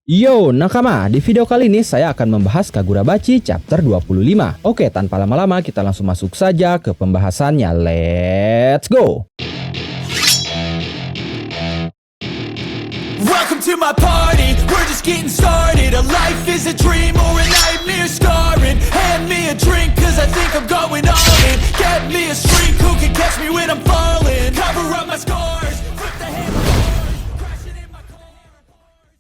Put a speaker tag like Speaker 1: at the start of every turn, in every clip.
Speaker 1: Yo nakama, di video kali ini saya akan membahas Kagurabachi chapter 25. Oke, tanpa lama-lama kita langsung masuk saja ke pembahasannya. Let's go!
Speaker 2: Welcome to my party, we're just getting started. A life is a dream or a nightmare scarring. Hand me a drink cause I think I'm going all in. Get me a shrink who can catch me when I'm falling. Cover up my scars, flip the handlebars, crashing in my car.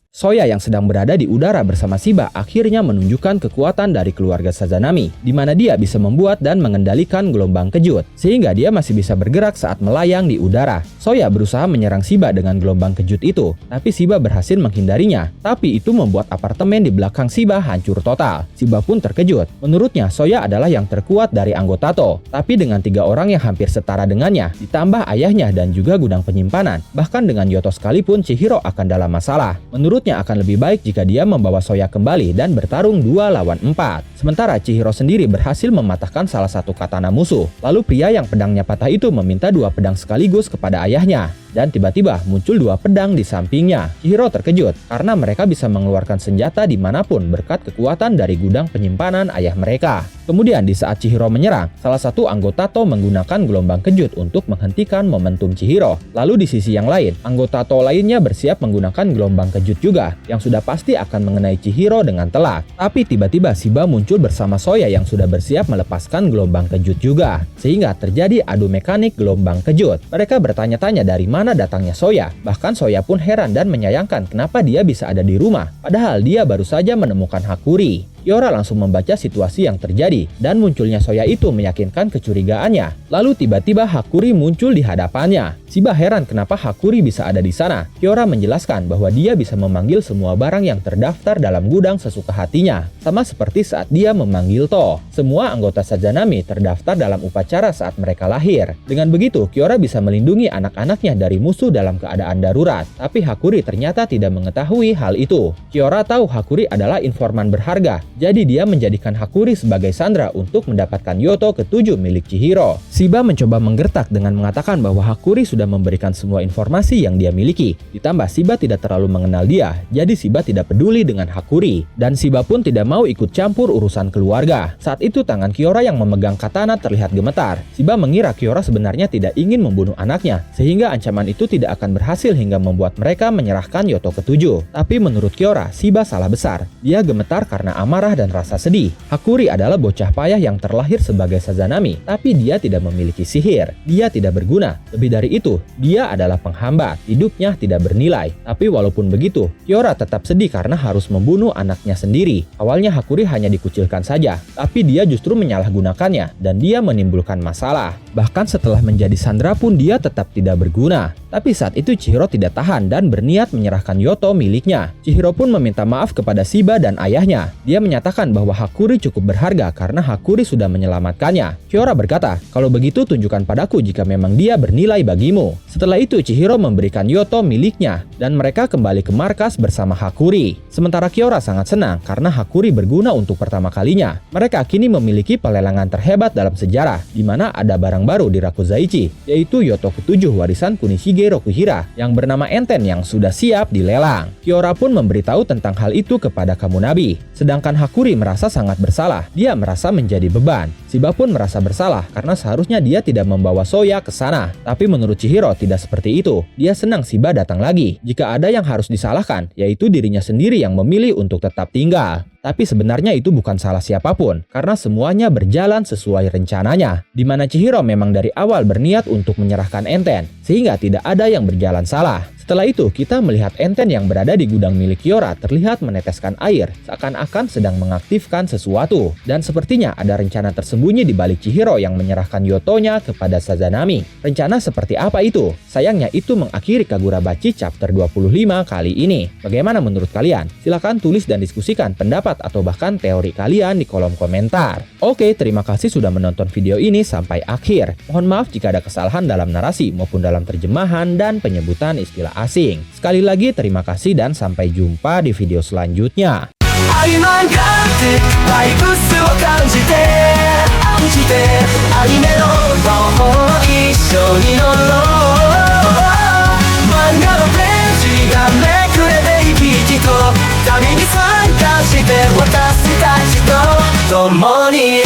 Speaker 1: Soya yang sedang berada di udara bersama Shiba akhirnya menunjukkan kekuatan dari keluarga Sazanami, di mana dia bisa membuat dan mengendalikan gelombang kejut, sehingga dia masih bisa bergerak saat melayang di udara. Soya berusaha menyerang Shiba dengan gelombang kejut itu, tapi Shiba berhasil menghindarinya. Tapi itu membuat apartemen di belakang Shiba hancur total. Shiba pun terkejut. Menurutnya, Soya adalah yang terkuat dari anggota To, tapi dengan 3 orang yang hampir setara dengannya, ditambah ayahnya dan juga gudang penyimpanan. Bahkan dengan Yoto sekalipun, Chihiro akan dalam masalah. Menurutnya akan lebih baik jika dia membawa Soya kembali dan bertarung 2 lawan 4. Sementara Chihiro sendiri berhasil mematahkan salah satu katana musuh. Lalu pria yang pedangnya patah itu meminta 2 pedang sekaligus kepada ayahnya. Dan tiba-tiba muncul 2 pedang di sampingnya. Chihiro terkejut karena mereka bisa mengeluarkan senjata dimanapun berkat kekuatan dari gudang penyimpanan ayah mereka. Kemudian di saat Chihiro menyerang, salah satu anggota To menggunakan gelombang kejut untuk menghentikan momentum Chihiro. Lalu di sisi yang lain, anggota To lainnya bersiap menggunakan gelombang kejut juga, yang sudah pasti akan mengenai Chihiro dengan telak. Tapi tiba-tiba Shiba muncul bersama Soya yang sudah bersiap melepaskan gelombang kejut juga, sehingga terjadi adu mekanik gelombang kejut. Mereka bertanya-tanya dari mana datangnya Soya. Bahkan Soya pun heran dan menyayangkan kenapa dia bisa ada di rumah, padahal dia baru saja menemukan Hakuri. Kiora langsung membaca situasi yang terjadi, dan munculnya Soya itu meyakinkan kecurigaannya. Lalu tiba-tiba Hakuri muncul di hadapannya. Shiba heran kenapa Hakuri bisa ada di sana. Kiora menjelaskan bahwa dia bisa memanggil semua barang yang terdaftar dalam gudang sesuka hatinya, sama seperti saat dia memanggil To. Semua anggota Sazanami terdaftar dalam upacara saat mereka lahir. Dengan begitu, Kiora bisa melindungi anak-anaknya dari musuh dalam keadaan darurat. Tapi Hakuri ternyata tidak mengetahui hal itu. Kiora tahu Hakuri adalah informan berharga, jadi dia menjadikan Hakuri sebagai sandera untuk mendapatkan Yoto ke-7 milik Chihiro. Shiba mencoba menggertak dengan mengatakan bahwa Hakuri sudah memberikan semua informasi yang dia miliki. Ditambah Shiba tidak terlalu mengenal dia, jadi Shiba tidak peduli dengan Hakuri. Dan Shiba pun tidak mau ikut campur urusan keluarga. Saat itu tangan Kiora yang memegang katana terlihat gemetar. Shiba mengira Kiora sebenarnya tidak ingin membunuh anaknya, sehingga ancaman itu tidak akan berhasil hingga membuat mereka menyerahkan Yoto ke-7. Tapi menurut Kiora, Shiba salah besar. Dia gemetar karena amarah dan rasa sedih. Hakuri adalah bocah payah yang terlahir sebagai Sazanami, tapi dia tidak memiliki sihir. Dia tidak berguna. Lebih dari itu, dia adalah penghambat. Hidupnya tidak bernilai. Tapi walaupun begitu, Kiora tetap sedih karena harus membunuh anaknya sendiri. Awalnya Hakuri hanya dikucilkan saja, tapi dia justru menyalahgunakannya dan dia menimbulkan masalah. Bahkan setelah menjadi sandera pun dia tetap tidak berguna. Tapi saat itu Chihiro tidak tahan dan berniat menyerahkan Yoto miliknya. Chihiro pun meminta maaf kepada Shiba dan ayahnya. Dia menyatakan bahwa Hakuri cukup berharga karena Hakuri sudah menyelamatkannya. Kiora berkata, "Kalau begitu tunjukkan padaku jika memang dia bernilai bagimu." Setelah itu Chihiro memberikan Yoto miliknya dan mereka kembali ke markas bersama Hakuri. Sementara Kiora sangat senang karena Hakuri berguna untuk pertama kalinya. Mereka kini memiliki pelelangan terhebat dalam sejarah, di mana ada barang baru di Rakuzaichi, yaitu Yoto ke-7 warisan Kunishige Rokuhira yang bernama Enten yang sudah siap dilelang. Kiora pun memberitahu tentang hal itu kepada Kamunabi. Sedangkan Hakuri merasa sangat bersalah. Dia merasa menjadi beban. Shiba pun merasa bersalah karena seharusnya dia tidak membawa Soya ke sana. Tapi menurut Chihiro tidak seperti itu. Dia senang Shiba datang lagi. Jika ada yang harus disalahkan, yaitu dirinya sendiri yang memilih untuk tetap tinggal. Tapi sebenarnya itu bukan salah siapapun, karena semuanya berjalan sesuai rencananya, di mana Chihiro memang dari awal berniat untuk menyerahkan Enten, sehingga tidak ada yang berjalan salah. Setelah itu, kita melihat Enten yang berada di gudang milik Kiora terlihat meneteskan air, seakan-akan sedang mengaktifkan sesuatu. Dan sepertinya ada rencana tersembunyi di balik Chihiro yang menyerahkan Yotonya kepada Sazanami. Rencana seperti apa itu? Sayangnya itu mengakhiri Kagurabachi chapter 25 kali ini. Bagaimana menurut kalian? Silahkan tulis dan diskusikan pendapat atau bahkan teori kalian di kolom komentar. Oke, terima kasih sudah menonton video ini sampai akhir. Mohon maaf jika ada kesalahan dalam narasi maupun dalam terjemahan dan penyebutan istilah asing. Sekali lagi terima kasih dan sampai jumpa di video selanjutnya.
Speaker 2: 愛漫画ってバイブスを感じてアニメの魔法一緒に乗ろう漫画のページがめくれて生き生きと
Speaker 3: 旅に参加して私たちと共に